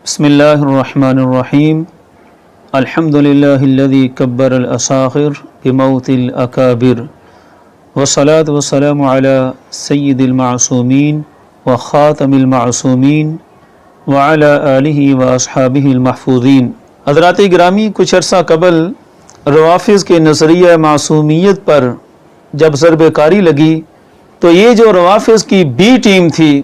بسم اللہ الرحمن الرحیم الحمد للہ الذی کبر الاساخر بموت الاکابر والصلاة والسلام علی سید المعصومین وخاتم المعصومین وعلی آلہ واصحابہ المحفوظین۔ حضرات گرامی، کچھ عرصہ قبل روافض کے نظریہ معصومیت پر جب ضرب کاری لگی تو یہ جو روافض کی بی ٹیم تھی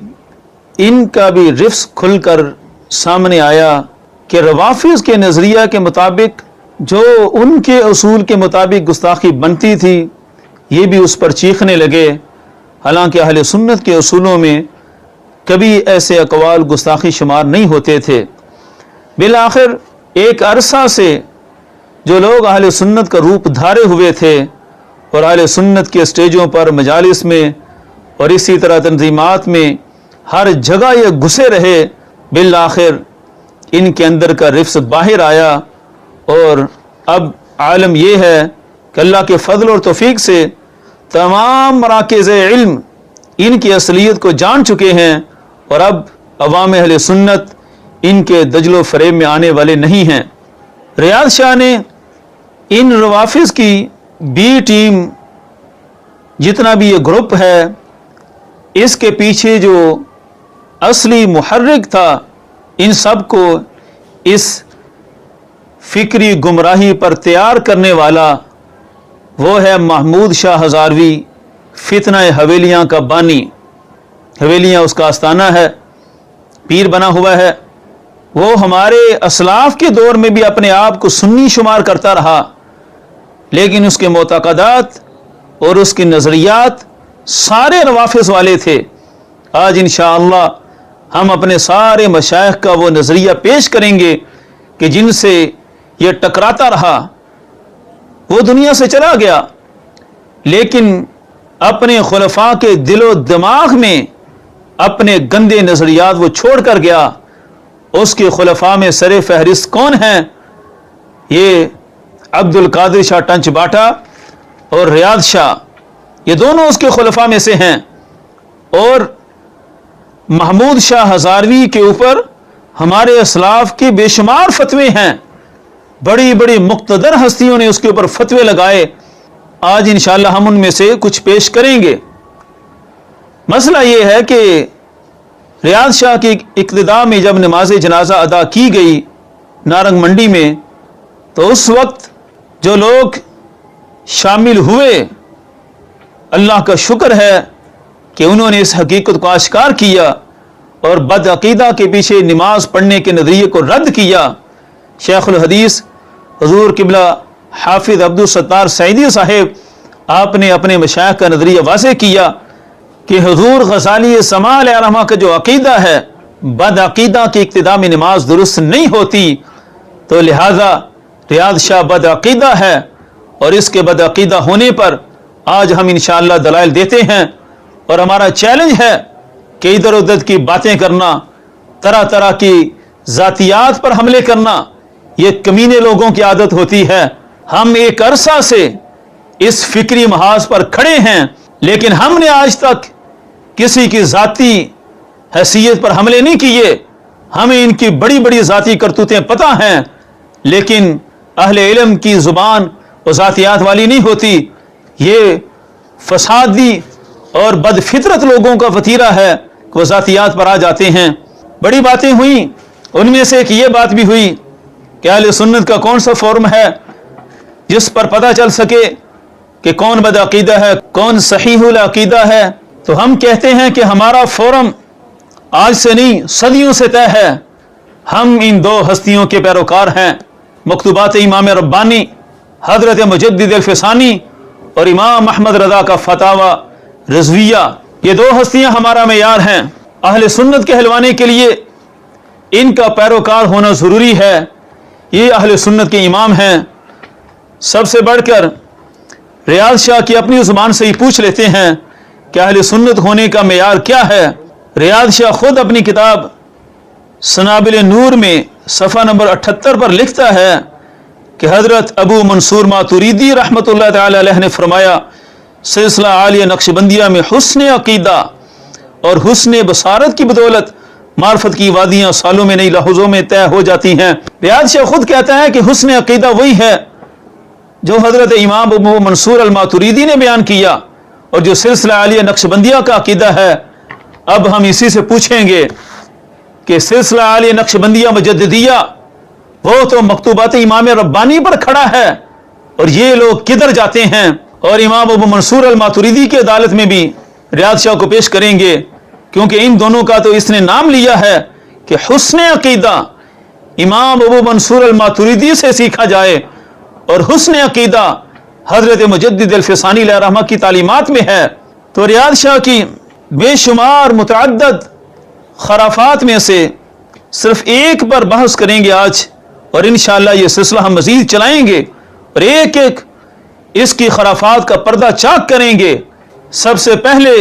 ان کا بھی رفس کھل کر سامنے آیا کہ روافض کے نظریہ کے مطابق جو ان کے اصول کے مطابق گستاخی بنتی تھی یہ بھی اس پر چیخنے لگے، حالانکہ اہل سنت کے اصولوں میں کبھی ایسے اقوال گستاخی شمار نہیں ہوتے تھے۔ بالآخر ایک عرصہ سے جو لوگ اہل سنت کا روپ دھارے ہوئے تھے اور اہل سنت کے اسٹیجوں پر، مجالس میں اور اسی طرح تنظیمات میں ہر جگہ یہ گھسے رہے، بالآخر ان کے اندر کا رفس باہر آیا اور اب عالم یہ ہے کہ اللہ کے فضل اور توفیق سے تمام مراکز علم ان کی اصلیت کو جان چکے ہیں اور اب عوام اہل سنت ان کے دجل و فریب میں آنے والے نہیں ہیں۔ ریاض شاہ نے ان روافض کی بی ٹیم جتنا بھی یہ گروپ ہے اس کے پیچھے جو اصلی محرک تھا ان سب کو اس فکری گمراہی پر تیار کرنے والا وہ ہے محمود شاہ ہزاروی، فتنہ حویلیاں کا بانی۔ حویلیاں اس کا آستانہ ہے، پیر بنا ہوا ہے۔ وہ ہمارے اسلاف کے دور میں بھی اپنے آپ کو سنی شمار کرتا رہا، لیکن اس کے معتقدات اور اس کی نظریات سارے روافض والے تھے۔ آج انشاءاللہ ہم اپنے سارے مشائخ کا وہ نظریہ پیش کریں گے کہ جن سے یہ ٹکراتا رہا۔ وہ دنیا سے چلا گیا لیکن اپنے خلفاء کے دل و دماغ میں اپنے گندے نظریات وہ چھوڑ کر گیا۔ اس کے خلفاء میں سر فہرست کون ہیں؟ یہ عبد القادر شاہ ٹنچ باٹا اور ریاض شاہ، یہ دونوں اس کے خلفاء میں سے ہیں۔ اور محمود شاہ ہزاروی کے اوپر ہمارے اسلاف کے بے شمار فتوے ہیں، بڑی بڑی مقتدر ہستیوں نے اس کے اوپر فتوے لگائے۔ آج انشاءاللہ ہم ان میں سے کچھ پیش کریں گے۔ مسئلہ یہ ہے کہ ریاض شاہ کی اقتداء میں جب نماز جنازہ ادا کی گئی نارنگ منڈی میں تو اس وقت جو لوگ شامل ہوئے، اللہ کا شکر ہے کہ انہوں نے اس حقیقت کو آشکار کیا اور بد عقیدہ کے پیچھے نماز پڑھنے کے نظریے کو رد کیا۔ شیخ الحدیث حضور قبلہ حافظ عبدالستار سعیدی صاحب آپ نے اپنے مشائخ کا نظریہ واضح کیا کہ حضور غزالی سماع علیہ الرحمہ کا جو عقیدہ ہے، بد عقیدہ کی اقتداء میں نماز درست نہیں ہوتی، تو لہذا ریاض شاہ بد عقیدہ ہے اور اس کے بد عقیدہ ہونے پر آج ہم انشاءاللہ دلائل دیتے ہیں۔ اور ہمارا چیلنج ہے کہ ادھر ادھر کی باتیں کرنا، طرح طرح کی ذاتیات پر حملے کرنا، یہ کمینے لوگوں کی عادت ہوتی ہے۔ ہم ایک عرصہ سے اس فکری محاذ پر کھڑے ہیں لیکن ہم نے آج تک کسی کی ذاتی حیثیت پر حملے نہیں کیے۔ ہمیں ان کی بڑی بڑی ذاتی کرتوتیں پتہ ہیں لیکن اہل علم کی زبان وہ ذاتیات والی نہیں ہوتی۔ یہ فسادی اور بد فطرت لوگوں کا وتیرہ ہے کہ وہ ذاتیات پر آ جاتے ہیں۔ بڑی باتیں ہوئیں، ان میں سے ایک یہ بات بھی ہوئی کہ اہل سنت کا کون سا فورم ہے جس پر پتہ چل سکے کہ کون بد عقیدہ ہے، کون صحیح العقیدہ ہے۔ تو ہم کہتے ہیں کہ ہمارا فورم آج سے نہیں صدیوں سے طے ہے۔ ہم ان دو ہستیوں کے پیروکار ہیں، مکتوبات امام ربانی حضرت مجدد الفسانی اور امام احمد رضا کا فتاوی رضویہ۔ یہ دو ہستیاں ہمارا معیار ہیں۔ اہل سنت کے کہلوانے کے لیے ان کا پیروکار ہونا ضروری ہے۔ یہ اہل سنت کے امام ہیں۔ سب سے بڑھ کر ریاض شاہ کی اپنی زبان سے ہی پوچھ لیتے ہیں کہ اہل سنت ہونے کا معیار کیا ہے۔ ریاض شاہ خود اپنی کتاب سنابل نور میں صفحہ نمبر 78 پر لکھتا ہے کہ حضرت ابو منصور ماتوریدی رحمۃ اللہ تعالی علیہ نے فرمایا، سلسلہ عالیہ نقشبندیہ میں حسن عقیدہ اور حسن بصارت کی بدولت معرفت کی وادیاں سالوں میں نہیں لحظوں میں طے ہو جاتی ہیں۔ ریاض شاہ خود کہتا ہے کہ حسن عقیدہ وہی ہے جو حضرت امام ابو منصور الماتریدی نے بیان کیا اور جو سلسلہ عالیہ نقشبندیہ کا عقیدہ ہے۔ اب ہم اسی سے پوچھیں گے کہ سلسلہ عالیہ نقشبندیہ مجددیہ وہ تو مکتوبات امام ربانی پر کھڑا ہے، اور یہ لوگ کدھر جاتے ہیں؟ اور امام ابو منصور الماتریدی کی عدالت میں بھی ریاض شاہ کو پیش کریں گے، کیونکہ ان دونوں کا تو اس نے نام لیا ہے کہ حسن عقیدہ امام ابو منصور الماتریدی سے سیکھا جائے، اور حسن عقیدہ حضرت مجدد الفسانی علیہ رحمہ کی تعلیمات میں ہے۔ تو ریاض شاہ کی بے شمار متعدد خرافات میں سے صرف ایک پر بحث کریں گے آج، اور انشاءاللہ یہ سلسلہ ہم مزید چلائیں گے اور ایک ایک اس کی خرافات کا پردہ چاک کریں گے۔ سب سے پہلے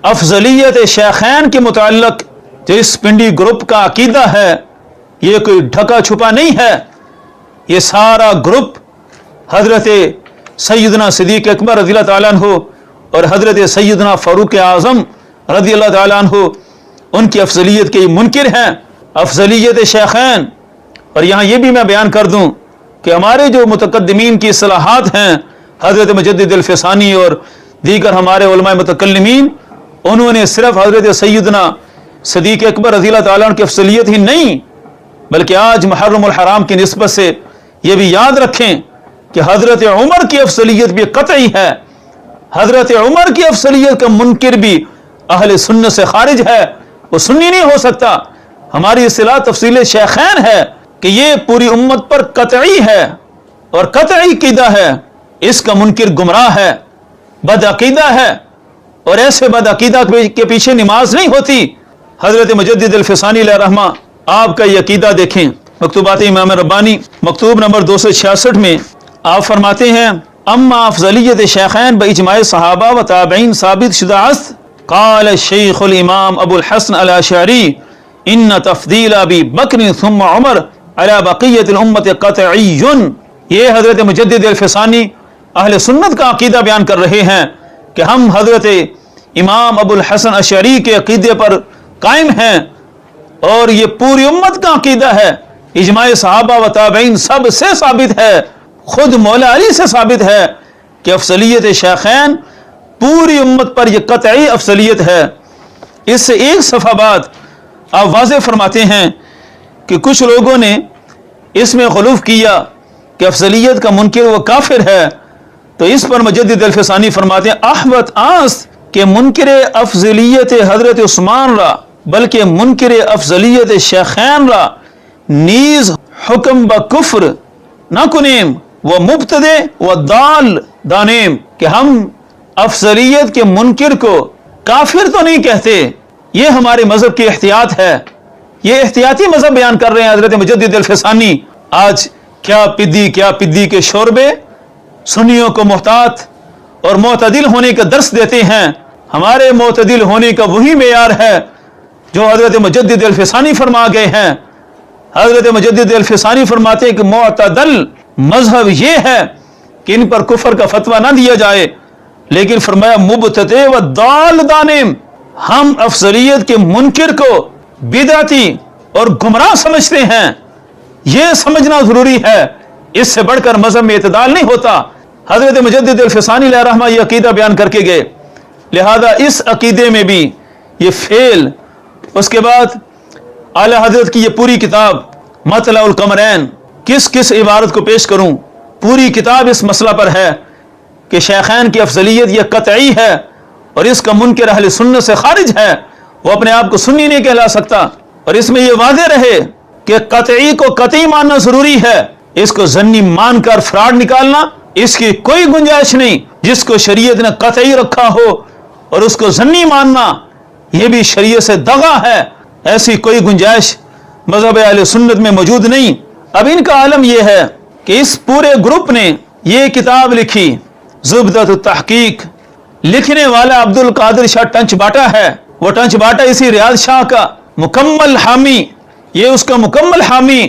افضلیت شیخین کے متعلق جو اس پنڈی گروپ کا عقیدہ ہے، یہ کوئی ڈھکا چھپا نہیں ہے، یہ سارا گروپ حضرت سیدنا صدیق اکبر رضی اللہ تعالیٰ عنہ اور حضرت سیدنا فاروق اعظم رضی اللہ تعالیٰ عنہ ان کی افضلیت کے منکر ہیں۔ افضلیت شیخین، اور یہاں یہ بھی میں بیان کر دوں کہ ہمارے جو متقدمین کی اصطلاحات ہیں، حضرت مجدد الفسانی اور دیگر ہمارے علماء متکلمین، انہوں نے صرف حضرت سیدنا صدیق اکبر رضی اللہ تعالیٰ عنہ کی افضلیت ہی نہیں، بلکہ آج محرم الحرام کی نسبت سے یہ بھی یاد رکھیں کہ حضرت عمر کی افضلیت بھی قطعی ہے۔ حضرت عمر کی افضلیت کا منکر بھی اہل سنت سے خارج ہے، وہ سنی نہیں ہو سکتا۔ ہماری اصطلاح تفصیل شیخین ہے کہ یہ پوری امت پر قطعی ہے اور قطعی عقیدہ ہے، اس کا منکر گمراہ ہے، بد عقیدہ ہے، اور ایسے بد عقیدہ کے پیچھے نماز نہیں ہوتی۔ حضرت مجدد الفسانی علیہ رحمہ آپ کا یہ عقیدہ دیکھیں، مکتوبات امام ربانی مکتوب نمبر 266 میں آپ فرماتے ہیں: اما افضلیت شیخین باجماع صحابہ و تابعین ثابت شدہ است، قال الشیخ الامام ابو الحسن الاشعری ان تفضیل ابی بکر ثم عمر علی بقیت الامت قطعی۔ یہ حضرت مجدد الفسانی اہل سنت کا عقیدہ بیان کر رہے ہیں کہ ہم حضرت امام ابو الحسن اشعری کے عقیدے پر قائم ہیں، اور یہ پوری امت کا عقیدہ ہے، اجماع صحابہ و تابعین سب سے ثابت ہے، خود مولا علی سے ثابت ہے کہ افضلیت شیخین پوری امت پر یہ قطعی افضلیت ہے۔ اس سے ایک صفحہ بعد آپ واضح فرماتے ہیں کہ کچھ لوگوں نے اس میں غلوف کیا کہ افضلیت کا منکر وہ کافر ہے، تو اس پر مجدد الفسانی فرماتے ہیں: احوت آست کہ منکر افضلیت حضرت عثمان را بلکہ منکر افضلیت شیخین را نیز حکم بکفر نہ کنیم و مبتدع و دال دانیم، کہ ہم افضلیت کے منکر کو کافر تو نہیں کہتے، یہ ہمارے مذہب کی احتیاط ہے، یہ احتیاطی مذہب بیان کر رہے ہیں حضرت مجدد الفسانی۔ آج کیا پدی کے شوربے سنیوں کو محتاط اور معتدل ہونے کا درس دیتے ہیں۔ ہمارے معتدل ہونے کا وہی معیار ہے جو حضرت مجدد الفسانی فرما گئے ہیں۔ حضرت مجدد الفسانی فرماتے ہیں کہ معتدل مذہب یہ ہے کہ ان پر کفر کا فتویٰ نہ دیا جائے، لیکن فرمایا مبتدع و دال دانیم، ہم افضلیت کے منکر کو بدعتی اور گمراہ سمجھتے ہیں، یہ سمجھنا ضروری ہے، اس سے بڑھ کر مذہب میں اعتدال نہیں ہوتا۔ حضرت مجدد الفسانی علیہ رحمہ یہ عقیدہ بیان کر کے گئے، لہذا اس عقیدے میں بھی یہ فیل۔ اس کے بعد اعلی حضرت کی یہ پوری کتاب مطلع القمرین، کس عبارت کو پیش کروں، پوری کتاب اس مسئلہ پر ہے کہ شیخین کی افضلیت یہ قطعی ہے اور اس کا منکر اہل سنت سے خارج ہے، وہ اپنے آپ کو سنی نہیں کہلا سکتا۔ اور اس میں یہ واضح رہے کہ قطعی کو قطعی ماننا ضروری ہے، اس کو ظنی مان کر فراڈ نکالنا اس کی کوئی گنجائش نہیں۔ جس کو شریعت نے قطعی رکھا ہو اور اس کو ظنی ماننا، یہ بھی شریعت سے دغا ہے، ایسی کوئی گنجائش مذہب اہل سنت میں موجود نہیں۔ اب ان کا عالم یہ ہے کہ اس پورے گروپ نے یہ کتاب لکھی زبدۃ التحقیق، لکھنے والا عبد القادر شاہ ٹنچ باٹا ہے، وہ ٹنچ باٹا اسی ریاض شاہ کا مکمل حامی، یہ اس کا مکمل حامی،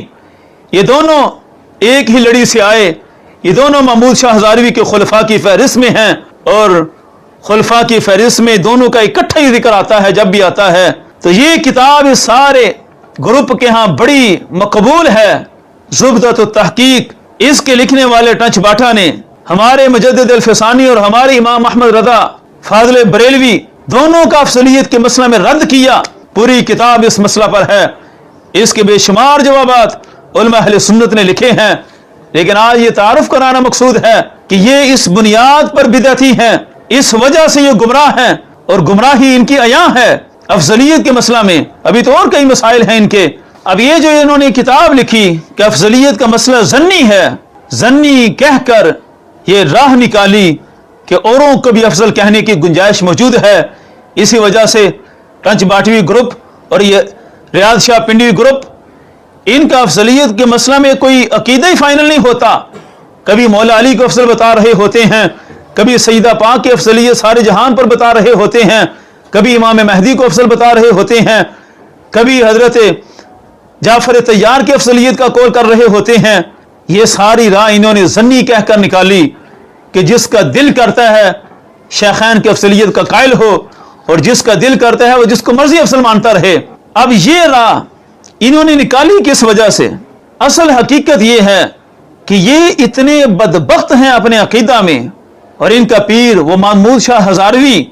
یہ دونوں ایک ہی لڑی سے آئے، یہ دونوں محمود شاہ ہزاروی کے خلفاء کی فہرست میں ہیں، اور خلفاء کی فہرست میں دونوں کا اکٹھا ہی ذکر آتا ہے جب بھی آتا ہے تو یہ کتاب اس سارے گروپ کے ہاں بڑی مقبول ہے، زبدۃ التحقیق۔ اس کے لکھنے والے ٹنچ باٹا نے ہمارے مجدد الفسانی اور ہمارے امام احمد رضا فاضل بریلوی دونوں کا افضلیت کے مسئلہ میں رد کیا۔ پوری کتاب اس مسئلہ پر ہے، اس کے بے شمار جوابات علماء اہل سنت نے لکھے ہیں، لیکن آج یہ تعارف کرانا مقصود ہے کہ یہ اس بنیاد پر بدعتی ہیں، اس وجہ سے یہ گمراہ ہیں اور گمراہی ان کی عیاں ہے افضلیت کے مسئلہ میں۔ ابھی تو اور کئی مسائل ہیں ان کے۔ اب یہ جو انہوں نے کتاب لکھی کہ افضلیت کا مسئلہ ظنی ہے، ظنی کہہ کر یہ راہ نکالی کہ اوروں کو بھی افضل کہنے کی گنجائش موجود ہے۔ اسی وجہ سے ٹنچ باٹوی گروپ اور یہ ریاض شاہ پنڈی گروپ، ان کا افضلیت کے مسئلہ میں کوئی عقیدہ ہی فائنل نہیں ہوتا۔ کبھی مولا علی کو افضل بتا رہے ہوتے ہیں، کبھی سیدہ پاک کی افضلیت سارے جہان پر بتا رہے ہوتے ہیں، کبھی امام مہدی کو افضل بتا رہے ہوتے ہیں، کبھی حضرت جعفر طیار کی افضلیت کا قول کر رہے ہوتے ہیں۔ یہ ساری راہ انہوں نے ظنی کہہ کر نکالی کہ جس کا دل کرتا ہے شیخین کی افضلیت کا قائل ہو، اور جس کا دل کرتا ہے وہ جس کو مرضی افضل مانتا رہے۔ اب یہ راہ انہوں نے نکالی کس وجہ سے؟ اصل حقیقت یہ ہے کہ یہ اتنے بدبخت ہیں اپنے عقیدہ میں، اور ان کا پیر وہ محمود شاہ ہزاروی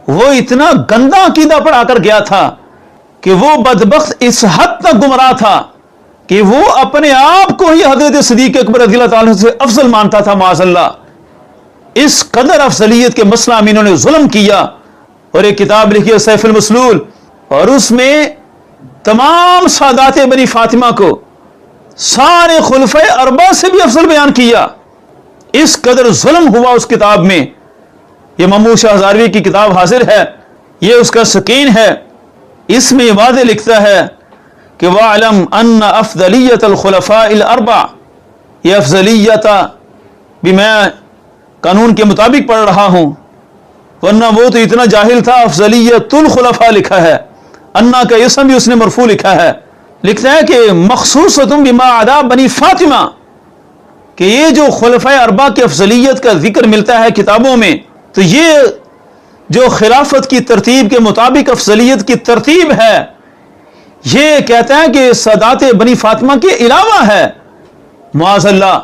وہ اتنا گندا عقیدہ پڑھا کر گیا تھا کہ وہ بدبخت اس حد تک گمراہ تھا کہ وہ اپنے آپ کو ہی حضرت صدیق اکبر رضی اللہ تعالیٰ سے افضل مانتا تھا معاذ اللہ۔ اس قدر افضلیت کے مسئلہ میں انہوں نے ظلم کیا، اور ایک کتاب لکھی ہے سیف المسلول، اور اس میں تمام سادات بنی فاطمہ کو سارے خلفائے اربعہ سے بھی افضل بیان کیا۔ اس قدر ظلم ہوا اس کتاب میں۔ یہ محمود شاہ ہزاروی کی کتاب حاضر ہے، یہ اس کا سکین ہے۔ اس میں واضح لکھتا ہے کہ وَاعْلَمْ أَنَّ أَفْضَلِيَّةَ الْخُلَفَاءِ الْأَرْبَعَ، یہ افضلیت بھی میں قانون کے مطابق پڑھ رہا ہوں، ورنہ وہ تو اتنا جاہل تھا، افضلیت الخلفاء لکھا ہے، انا کا اسم بھی اس نے مرفوع لکھا ہے۔ لکھتا ہے کہ مخصوصۃ بما عدا بنی فاطمہ، کہ یہ جو خلفائے اربعہ کی افضلیت کا ذکر ملتا ہے کتابوں میں، تو یہ جو خلافت کی ترتیب کے مطابق افضلیت کی ترتیب ہے، یہ کہتا ہے کہ سادات بنی فاطمہ کے علاوہ ہے۔ معاذ اللہ،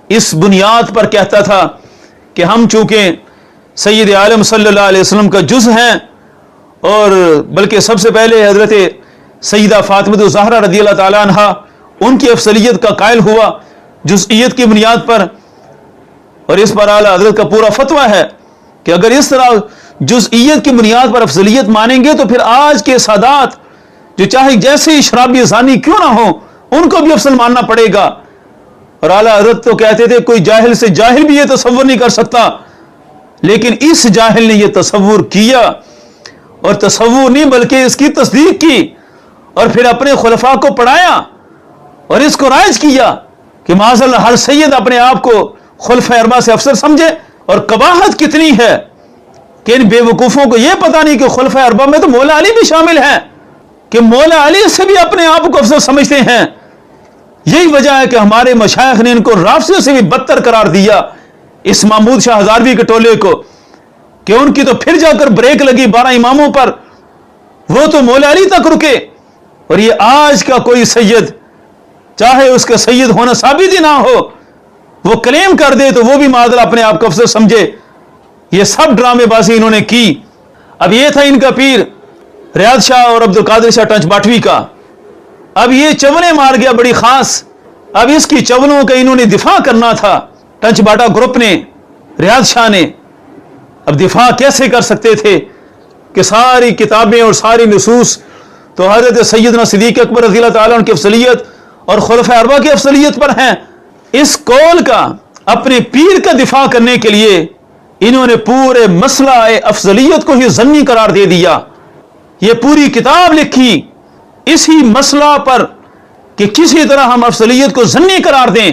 اس بنیاد پر کہتا تھا کہ ہم چونکہ سید عالم صلی اللہ علیہ وسلم کا جز ہیں، اور بلکہ سب سے پہلے حضرت سیدہ فاطمہ الزہرا رضی اللہ تعالیٰ عنہا ان کی افضلیت کا قائل ہوا جزئیت کی بنیاد پر، اور اس پر اعلیٰ حضرت کا پورا فتویٰ ہے کہ اگر اس طرح جزئیت کی بنیاد پر افضلیت مانیں گے تو پھر آج کے سادات جو چاہے جیسے ہی شرابی زانی کیوں نہ ہو ان کو بھی افضل ماننا پڑے گا۔ اور اعلیٰ حضرت تو کہتے تھے کوئی جاہل سے جاہل بھی یہ تصور نہیں کر سکتا، لیکن اس جاہل نے یہ تصور کیا، اور تصور نہیں بلکہ اس کی تصدیق کی، اور پھر اپنے خلفاء کو پڑھایا اور اس کو رائج کیا کہ معاذ اللہ ہر سید اپنے آپ کو خلفۂ اربعہ سے افضل سمجھے۔ اور قباحت کتنی ہے کہ ان بے وقوفوں کو یہ پتہ نہیں کہ خلفۂ اربعہ میں تو مولا علی بھی شامل ہیں، کہ مولا علی سے بھی اپنے آپ کو افضل سمجھتے ہیں۔ یہی وجہ ہے کہ ہمارے مشائخ نے ان کو رافضیوں سے بھی بدتر قرار دیا، اس محمود شاہ ہزاروی کے ٹولے کو، کہ ان کی تو پھر جا کر بریک لگی 12 اماموں پر، وہ تو مولا علی تک رکے، اور یہ آج کا کوئی سید چاہے اس کا سید ہونا ثابت ہی نہ ہو، وہ کلیم کر دے تو وہ بھی معاذ اللہ اپنے آپ کو افضل سمجھے۔ یہ سب ڈرامے بازی انہوں نے کی۔ اب یہ تھا ان کا پیر ریاض شاہ اور عبد القادر شاہ ٹنچ باٹوی کا۔ اب یہ چولیں مار گیا بڑی خاص، اب اس کی چولوں کا انہوں نے دفاع کرنا تھا ٹنچ باٹا گروپ نے، ریاض شاہ نے۔ اب دفاع کیسے کر سکتے تھے کہ ساری کتابیں اور ساری نصوص تو حضرت سیدنا صدیق اکبر رضی اللہ تعالیٰ عنہ کی افضلیت اور خلفائے اربعہ کی افضلیت پر ہیں۔ اس قول کا اپنے پیر کا دفاع کرنے کے لیے انہوں نے پورے مسئلہ افضلیت کو ہی ظنی قرار دے دیا۔ یہ پوری کتاب لکھی اسی مسئلہ پر کہ کسی طرح ہم افضلیت کو ظنی قرار دیں۔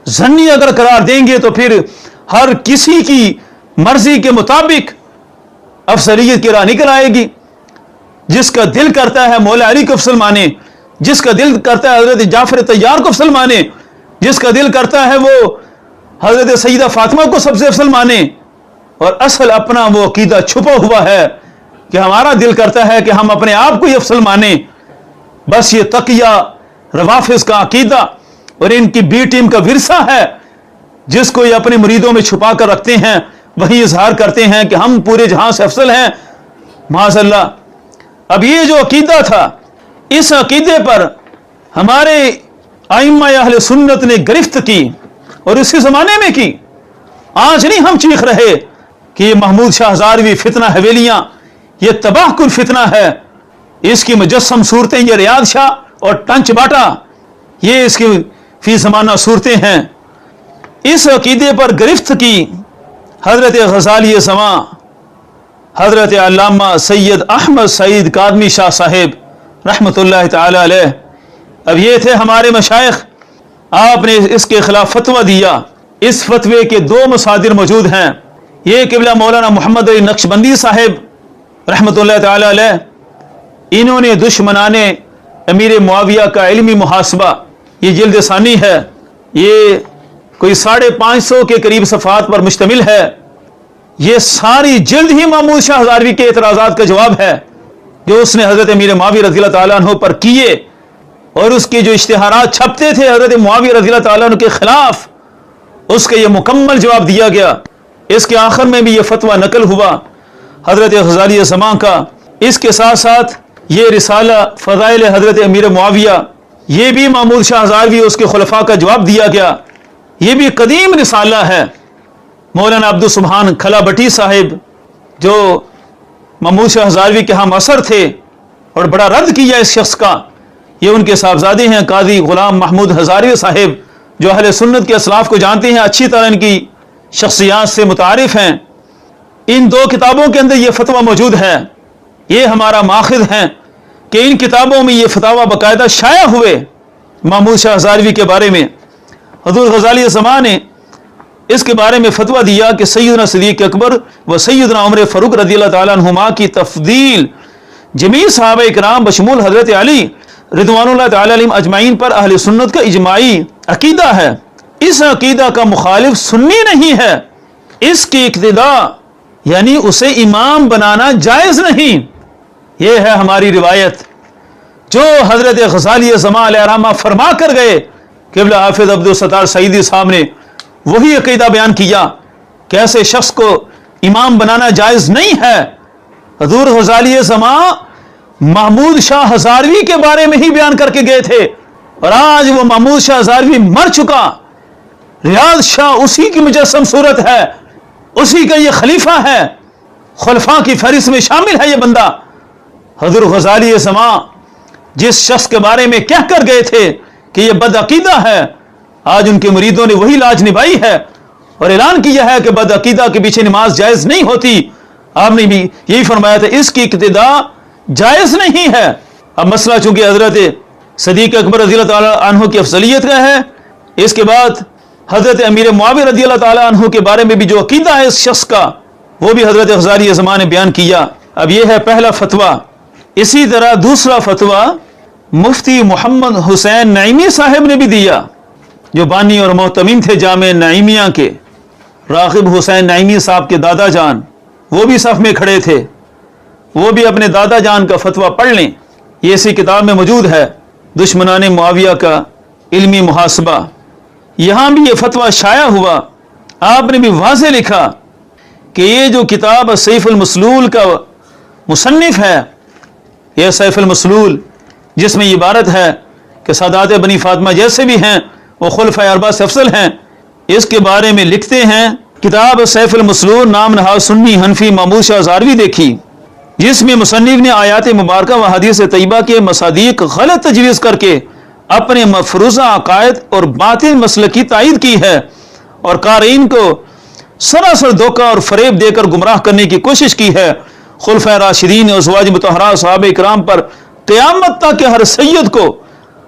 ظنی اگر قرار دیں گے تو پھر ہر کسی کی مرضی کے مطابق افضلیت کی راہ نکل آئے گی۔ جس کا دل کرتا ہے مولا علی کو افضل مانے، جس کا دل کرتا ہے حضرت جعفر طیار کو افضل مانے، جس کا دل کرتا ہے وہ حضرت سیدہ فاطمہ کو سب سے افضل مانے، اور اصل اپنا وہ عقیدہ چھپا ہوا ہے کہ ہمارا دل کرتا ہے کہ ہم اپنے آپ کو ہی افضل مانیں. بس یہ تقیہ روافظ کا عقیدہ اور ان کی بی ٹیم کا ورثہ ہے جس کو یہ اپنے مریدوں میں چھپا کر رکھتے ہیں. وہی اظہار کرتے ہیں کہ ہم پورے جہاں سے افضل ہیں. معاذ اللہ. اب یہ جو عقیدہ تھا، اس عقیدے پر ہمارے ائمہ اہل سنت نے گرفت کی اور اسی زمانے میں کی. آج نہیں ہم چیخ رہے کہ یہ محمود شاہ ہزاروی فتنہ حویلیاں یہ تباہ کن فتنہ ہے، اس کی مجسم صورتیں یہ ریاض شاہ اور ٹنچ باٹا یہ اس کی فی زمانہ صورتیں ہیں. اس عقیدے پر گرفت کی حضرت غزالی زماں حضرت علامہ سید احمد سعید کاظمی شاہ صاحب رحمۃ اللہ تعالی علیہ. اب یہ تھے ہمارے مشائخ. آپ نے اس کے خلاف فتویٰ دیا. اس فتوے کے دو مصادر موجود ہیں. یہ قبلہ مولانا محمد علی نقشبندی صاحب رحمۃ اللہ تعالی علیہ، انہوں نے دشمنان امیر معاویہ کا علمی محاسبہ، یہ جلد ثانی ہے، یہ کوئی 550 کے قریب صفحات پر مشتمل ہے. یہ ساری جلد ہی محمود شاہ ہزاروی کے اعتراضات کا جواب ہے جو اس نے حضرت امیر معاویہ رضی اللہ تعالیٰ عنہ پر کیے، اور اس کے جو اشتہارات چھپتے تھے حضرت معاویہ رضی اللہ تعالیٰ عنہ کے خلاف، اس کا یہ مکمل جواب دیا گیا. اس کے آخر میں بھی یہ فتویٰ نقل ہوا حضرت غزالی زماں کا. اس کے ساتھ ساتھ یہ رسالہ فضائل حضرت امیر معاویہ، یہ بھی محمود شاہ ہزاروی اس کے خلفاء کا جواب دیا گیا. یہ بھی قدیم رسالہ ہے. مولانا عبد السبحان کھلا بٹی صاحب جو محمود شاہ ہزاروی کے ہم اثر تھے اور بڑا رد کیا اس شخص کا، یہ ان کے صاحبزادے ہیں قاضی غلام محمود ہزاروی صاحب جو اہل سنت کے اسلاف کو جانتے ہیں، اچھی طرح ان کی شخصیات سے متعارف ہیں. ان دو کتابوں کے اندر یہ فتویٰ موجود ہے. یہ ہمارا ماخذ ہے کہ ان کتابوں میں یہ فتاویٰ باقاعدہ شائع ہوئے محمود شاہ ہزاروی کے بارے میں. حضور غزالی زماں نے اس کے بارے میں فتویٰ دیا کہ سیدنا صدیق اکبر و سیدنا عمر فاروق رضی اللہ تعالیٰ عنہما کی تفضیل جمیع صحابہ کرام بشمول حضرت علی رضوان اللہ تعالیٰ علیہم اجمعین پر اہل سنت کا اجماعی عقیدہ ہے. اس عقیدہ کا مخالف سنی نہیں ہے. اس کی اقتداء یعنی اسے امام بنانا جائز نہیں. یہ ہے ہماری روایت جو حضرت غزالی زماں علیہ الرحمہ فرما کر گئے. قبلہ حافظ عبد الستار سعیدی صاحب نے وہی عقیدہ بیان کیا کہ ایسے شخص کو امام بنانا جائز نہیں ہے. حضور غزالی زماں محمود شاہ ہزاروی کے بارے میں ہی بیان کر کے گئے تھے، اور آج وہ محمود شاہ ہزاروی مر چکا. ریاض شاہ اسی کی مجسم صورت ہے، اسی کا یہ خلیفہ ہے، خلفاء کی فہرست میں شامل ہے یہ بندہ. حضور غزالی زماں جس شخص کے بارے میں کہہ کر گئے تھے کہ یہ بد عقیدہ ہے، آج ان کے مریدوں نے وہی لاج نبھائی ہے اور اعلان کیا ہے کہ بد عقیدہ کے پیچھے نماز جائز نہیں ہوتی. آپ نے بھی یہی فرمایا تھا اس کی ابتداء جائز نہیں ہے. اب مسئلہ چونکہ حضرت صدیق اکبر رضی اللہ تعالیٰ عنہ کی افضلیت کا ہے، اس کے بعد حضرت امیر معاویہ رضی اللہ تعالیٰ عنہ کے بارے میں بھی جو عقیدہ ہے اس شخص کا وہ بھی حضرت غزالی زماں نے بیان کیا. اب یہ ہے پہلا فتویٰ. اسی طرح دوسرا فتویٰ مفتی محمد حسین نعیمی صاحب نے بھی دیا جو بانی اور محتمم تھے جامع نعیمیہ کے. راغب حسین نعیمی صاحب کے دادا جان وہ بھی صف میں کھڑے تھے، وہ بھی اپنے دادا جان کا فتویٰ پڑھ لیں. یہ اسی کتاب میں موجود ہے دشمنان معاویہ کا علمی محاسبہ. یہاں بھی یہ فتویٰ شائع ہوا. آپ نے بھی واضح لکھا کہ یہ جو کتاب سیف المسلول کا مصنف ہے، یہ سیف المسلول جس میں یہ عبارت ہے کہ سادات بنی فاطمہ جیسے بھی ہیں وہ خلفۂ اربعہ سے افضل ہیں، اس کے بارے میں لکھتے ہیں کتاب سیف المسلول نام نہاد سنی حنفی محمود شاہ ہزاروی دیکھی، جس میں مصنف نے آیات مبارکہ و حدیث طیبہ کے مصادیق غلط تجویز کر کے اپنے مفروضہ عقائد اور باطل مسلک کی تائید کی ہے اور قارئین کو سراسر دھوکہ اور فریب دے کر گمراہ کرنے کی کوشش کی ہے. خلفۂ راشدین اور ازواج مطہرات صحابہ کرام پر قیامت تک کے ہر سید کو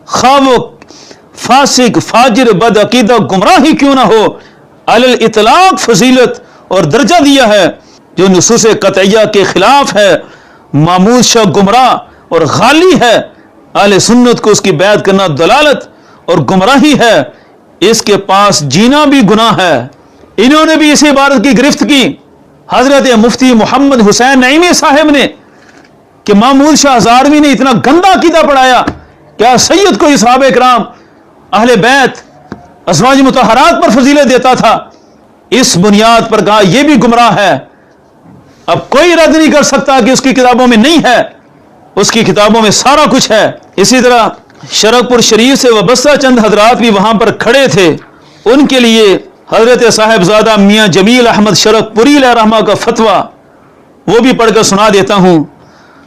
خواہ وہ فاسق فاجر بد عقیدہ گمراہ ہی کیوں نہ ہو علی الاطلاق فضیلت اور درجہ دیا ہے جو نصوص قطعیہ کے خلاف ہے. محمود شاہ گمراہ اور غالی ہے، اہل سنت کو اس کی بیعت کرنا دلالت اور گمراہی ہے، اس کے پاس جینا بھی گناہ ہے. انہوں نے بھی اسی عبارت کی گرفت کی. حضرت مفتی محمد حسین نعیمی صاحب نے کہ محمود شاہ ہزاروی نے اتنا گندا عقیدہ پڑھایا، کیا سید کو صحابہ کرام اہل بیت ازواج مطہرات پر فضیلت دیتا تھا، اس بنیاد پر کہا یہ بھی گمراہ ہے۔ اب کوئی رد نہیں کر سکتا کہ اس کی کتابوں میں نہیں ہے، اس کی کتابوں میں سارا کچھ ہے۔ اسی طرح شرک پور شریف سے وابستہ چند حضرات بھی وہاں پر کھڑے تھے، ان کے لیے حضرت صاحبزادہ میاں جمیل احمد شرک پوری علیہ رحمہ کا فتویٰ وہ بھی پڑھ کر سنا دیتا ہوں۔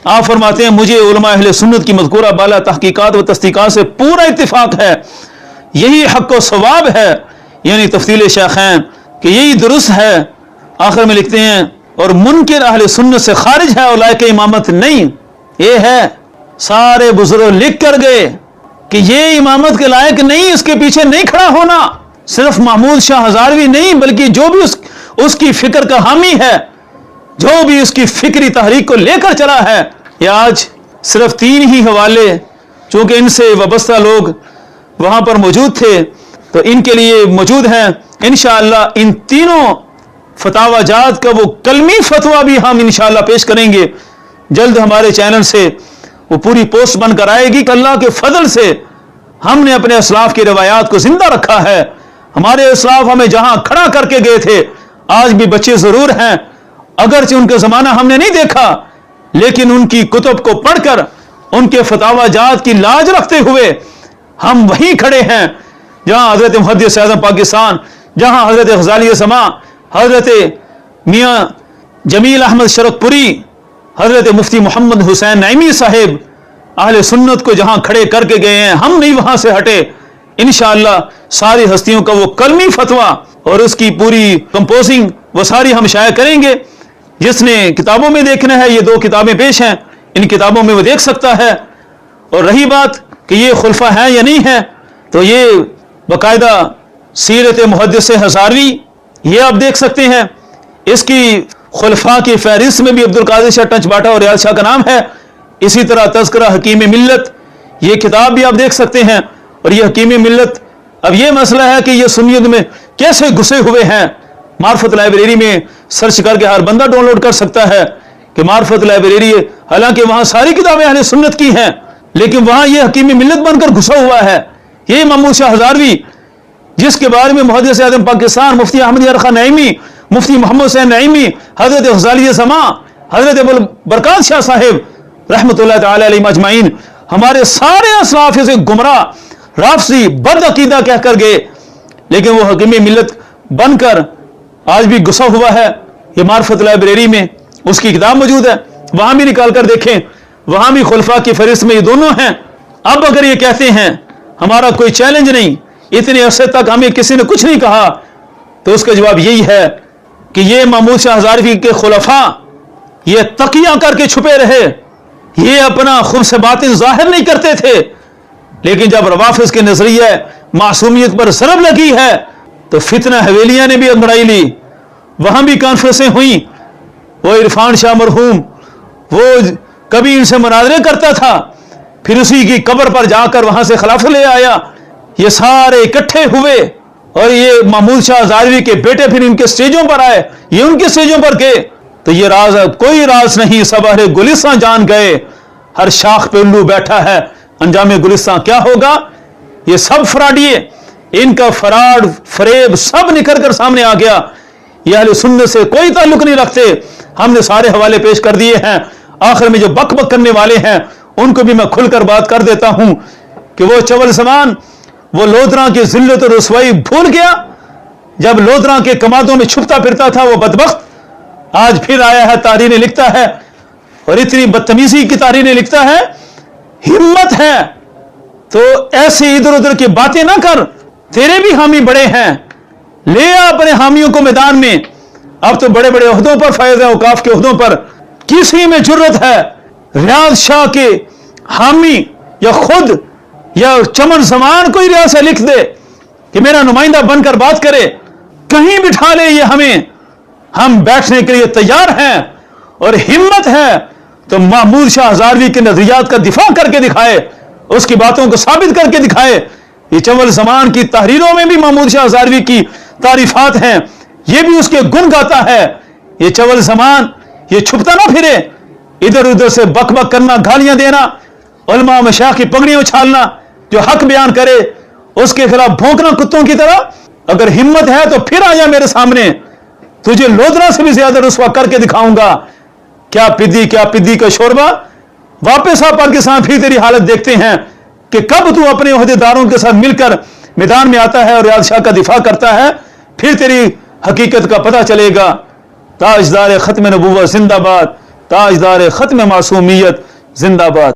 آپ فرماتے ہیں مجھے علماء اہل سنت کی مذکورہ بالا تحقیقات و تصدیقات سے پورا اتفاق ہے، یہی حق و ثواب ہے، یعنی تفصیل شیخین کہ یہی درست ہے۔ آخر میں لکھتے ہیں اور منکر اہل سنت سے خارج ہے، اولئک امامت نہیں، یہ ہے سارے بزرگ لکھ کر گئے کہ یہ امامت کے لائق نہیں، اس کے پیچھے نہیں کھڑا ہونا۔ صرف محمود شاہ ہزاروی نہیں بلکہ جو بھی اس کی فکر کا حامی ہے، جو بھی اس کی فکری تحریک کو لے کر چلا ہے۔ یہ آج صرف 3 ہی حوالے، چونکہ ان سے وابستہ لوگ وہاں پر موجود تھے تو ان کے لیے موجود ہیں۔ انشاءاللہ ان تینوں فتاوی جات کا وہ کلمی فتویٰ بھی ہم انشاءاللہ پیش کریں گے جلد، ہمارے چینل سے وہ پوری پوسٹ بن کر آئے گی کہ اللہ کے فضل سے ہم نے اپنے اسلاف کی روایات کو زندہ رکھا ہے۔ ہمارے اسلاف ہمیں جہاں کھڑا کر کے گئے تھے، آج بھی بچے ضرور ہیں، اگرچہ ان کا زمانہ ہم نے نہیں دیکھا، لیکن ان کی کتب کو پڑھ کر ان کے فتاوی جات کی لاج رکھتے ہوئے ہم وہیں کھڑے ہیں جہاں حضرت محدث اعظم پاکستان، جہاں حضرت غزالی سما، حضرت میاں جمیل احمد شرک پوری، حضرت مفتی محمد حسین نعیمی صاحب اہل سنت کو جہاں کھڑے کر کے گئے ہیں، ہم نہیں وہاں سے ہٹے۔ انشاءاللہ ساری ہستیوں کا وہ کلمی فتویٰ اور اس کی پوری کمپوزنگ وہ ساری ہم شائع کریں گے۔ جس نے کتابوں میں دیکھنا ہے، یہ 2 کتابیں پیش ہیں، ان کتابوں میں وہ دیکھ سکتا ہے۔ اور رہی بات کہ یہ خلفہ ہیں یا نہیں ہے، تو یہ باقاعدہ سیرت محدث ہزاروی یہ آپ دیکھ سکتے ہیں، اس کی خلفاء کی فہرست میں بھی عبدالقادر شاہ ٹنچ باٹا اور ریاض شاہ کا نام ہے۔ اسی طرح تذکرہ حکیم ملت، یہ کتاب بھی آپ دیکھ سکتے ہیں۔ اور یہ حکیم ملت، اب یہ مسئلہ ہے کہ یہ سنیت میں کیسے گھسے ہوئے ہیں۔ معرفت لائبریری میں سرچ کر کے ہر بندہ ڈاؤن لوڈ کر سکتا ہے کہ معرفت لائبریری، حالانکہ وہاں ساری کتابیں اہل سنت کی ہیں، لیکن وہاں یہ حکیم ملت بن کر گھسا ہوا ہے۔ یہ محمود شاہ ہزاروی جس کے بارے میں محدث اعظم پاکستان مفتی احمد یار خان نعیمی، مفتی محمد حسین نعیمی، حضرت غزالی سما، حضرت برکات شاہ صاحب رحمۃ اللہ تعالی علیہ مجمعین، ہمارے سارے اسلاف سے گمراہ رافضی بد عقیدہ کہہ کر گئے، لیکن وہ حکیم ملت بن کر آج بھی گھسا ہوا ہے۔ یہ معرفت لائبریری میں اس کی کتاب موجود ہے، وہاں بھی نکال کر دیکھیں، وہاں بھی خلفاء کی فہرست میں یہ دونوں ہیں۔ اب اگر یہ کہتے ہیں ہمارا کوئی چیلنج نہیں، اتنے عرصے تک ہمیں کسی نے کچھ نہیں کہا، تو اس کا جواب یہی ہے کہ یہ محمود شاہ ہزاروی کے خلفاء یہ تقیہ کر کے چھپے رہے، یہ اپنا خبث باطن ظاہر نہیں کرتے تھے، لیکن جب روافض کے نظریہ معصومیت پر ضرب لگی ہے تو فتنہ حویلیہ نے بھی انگڑائی لی، وہاں بھی کانفرنسیں ہوئیں۔ وہ عرفان شاہ مرحوم وہ کبھی ان سے مناظرے کرتا تھا، پھر اسی کی قبر پر جا کر وہاں سے خلافت لے آیا، یہ سارے اکٹھے ہوئے، اور یہ محمود شاہ ہزاروی کے بیٹے پھر ان کے سٹیجوں پر آئے، یہ ان کے سٹیجوں پر گئے، تو یہ راز ہے، کوئی راز نہیں، سب اہل گلستان جان گئے، ہر شاخ پہ الو بیٹھا ہے، انجام گلستان کیا ہوگا؟ یہ سب فراڈیے، ان کا فراڈ فریب سب نکل کر سامنے آ گیا۔ یہ اہل سنت سے کوئی تعلق نہیں رکھتے، ہم نے سارے حوالے پیش کر دیے ہیں۔ آخر میں جو بک بک کرنے والے ہیں ان کو بھی میں کھل کر بات کر دیتا ہوں کہ وہ چول زمان، وہ لودھراں کی ذلت و رسوائی بھول گیا، جب لودھراں کے کمادوں میں چھپتا پھرتا تھا وہ بدبخت، آج پھر آیا ہے، تحریریں لکھتا ہے، اور اتنی بدتمیزی کی تحریریں لکھتا ہے۔ ہمت ہے تو ایسی ادھر ادھر کی باتیں نہ کر، تیرے بھی حامی بڑے ہیں، لے آ اپنے حامیوں کو میدان میں۔ اب تو بڑے بڑے عہدوں پر فائز ہے، اوقاف کے عہدوں پر کسی میں جرت ہے ریاض شاہ کے حامی یا خود یا چمن زمان کوئی ریاض سے لکھ دے کہ میرا نمائندہ بن کر بات کرے، کہیں بٹھا لے یہ ہمیں، ہم بیٹھنے کے لیے تیار ہیں، اور ہمت ہے تو محمود شاہ ہزاروی کے نظریات کا دفاع کر کے دکھائے، اس کی باتوں کو ثابت کر کے دکھائے۔ یہ چول زمان کی تحریروں میں بھی محمود شاہ ہزاروی کی تعریفات ہیں، یہ بھی اس کے گن گاتا ہے۔ یہ چول زمان یہ چھپتا نہ پھرے، ادھر ادھر سے بک بک کرنا، گالیاں دینا، علماء مشایخ کی پگڑیاں اچھالنا، جو حق بیان کرے اس کے خلاف بھونکنا کتوں کی طرح۔ اگر ہمت ہے تو پھر آ جا میرے سامنے، تجھے لودرا سے بھی زیادہ رسوا کر کے دکھاؤں گا۔ کیا پدی کا شوربہ۔ واپس آ پاکستان، پھر تیری حالت دیکھتے ہیں کہ کب تو اپنے عہدیداروں کے ساتھ مل کر میدان میں آتا ہے اور ریاض شاہ کا دفاع کرتا ہے، پھر تیری حقیقت کا پتہ چلے گا۔ تاجدار ختم نبوت زندہ باد، تاجدار ختم معصومیت زندہ باد۔